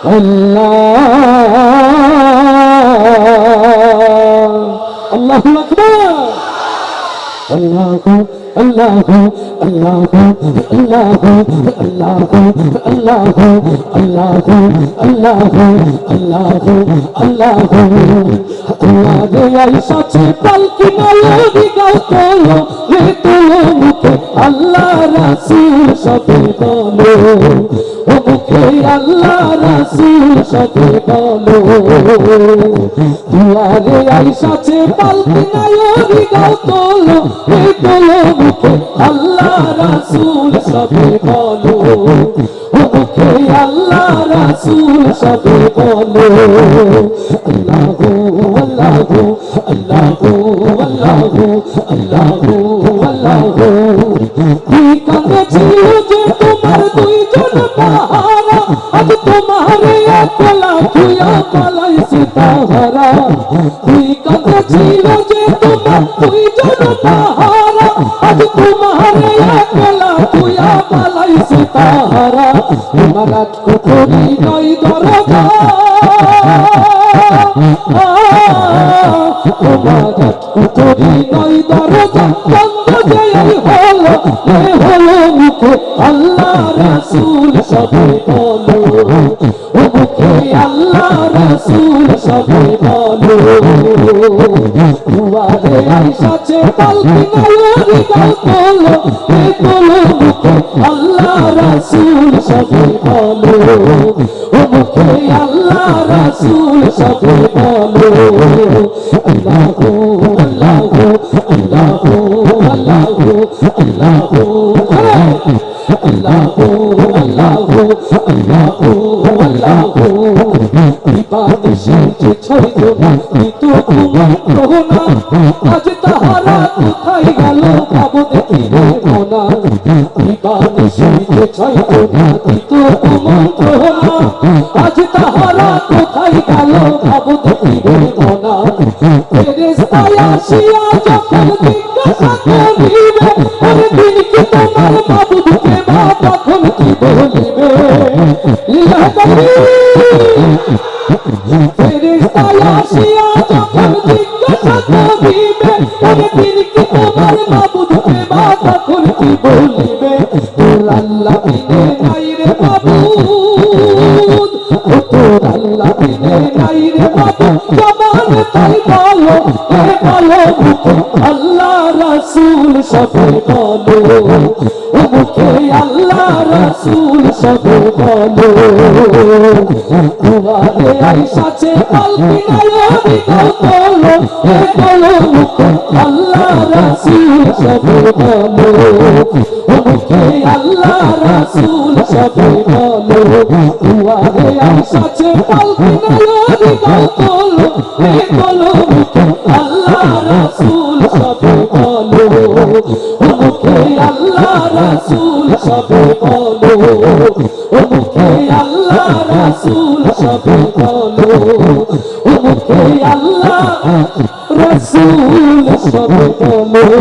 আল্লাহ আল্লাহু আকবার আল্লাহু আল্লাহু আল্লাহু আল্লাহু আল্লাহু আল্লাহু আল্লাহু আল্লাহু আল্লাহু আল্লাহু আল্লাহ রে আইসাছে পালকি মালদি গাও তোলো রে তোলো মুখে আল্লাহ রাসূল সবে বলো ও মুখে আল্লাহ রাসূল সবে বলো আল্লাহ রে আইসাছে পালকি মালদি গাও তোলো রে তোলো মুখে আল্লাহ রাসূল সবে বলো ও মুখে আল্লাহ রাসূল সবে বলো আল্লাহু আল্লাহু আল্লাহু আল্লাহু আল্লাহু আল্লাহু কি কানে ছিল যে তোমার দুইজন পাহারা আজ তোমার একলা তুইয়া পালাইছে তাহারা কি কানে ছিল যে তোমার দুইজন পাহারা আজ তোমার একলা তুইয়া পালাইছে তাহারা তোমার রাত কুকুরি নয় দরজা তোমার রাত কুকুরি নয় দরজা বন্ধ যেই হলো হলো মুখে আল্লাহ রাসূল সবে বলো ও মুখে আল্লাহ রাসূল সবে বলো দুয়ারে আইসাছে পালকি মালদি গাও তোলো রে তোলো মুখে আল্লাহ রাসূল সবে বলো ও মুখে আল্লাহ রাসূল সবে বলো আল্লাহু আল্লাহু আল্লাহু আল্লাহু আল্লাহু আল্লাহু আল্লাহু আল্লাহু আল্লাহু ইবাদত শিখে ছড়িও না কিন্তু তোমার রহনা আজ তাহারা কোথায় গেল ভাবো দেখিবে মোনা ইবাদত শিখে ছড়িও না কিন্তু তোমার রহনা আজ তাহারা কোথায় গেল ভাবো দেখিবে মোনা ফেরেশতা আসিয়া যখন জিজ্ঞাসা করিবে আরে দিন কি তোমার মাবুদকে মা তখন কি বলিবে লিল্লাহ তাকবীর ফেরেশতা আসিয়া যখন জিজ্ঞাসা করিবে আরে দিন কি তোমার মাবুদকে মা তখন কি বলিবে তোর আল্লাহ বিনে নাই রে মাবুদ তোর আল্লাহ বিনে নাই রে মাবুদ জবান তাই বলো বলো আল্লাহ রাসূল সবে বলো ও মুখে আল্লাহ রাসূল সবে বলো দুয়ারে আইসাছে পালকি মালদি গাও তোলো রে তোলো মুখে আল্লাহ রাসূল সবে বলো ও মুখে আল্লাহ রাসূল সবে বলো দুয়ারে আইসাছে পালকি মালদি গাও তোলো রে তোলো মুখে আল্লাহ রাসূল সবে বলো ও মুখে আল্লাহ রাসূল সবে বলো ও মুখে আল্লাহ রাসূল সবে বলো ও মুখে আল্লাহ রাসূল সবে বলো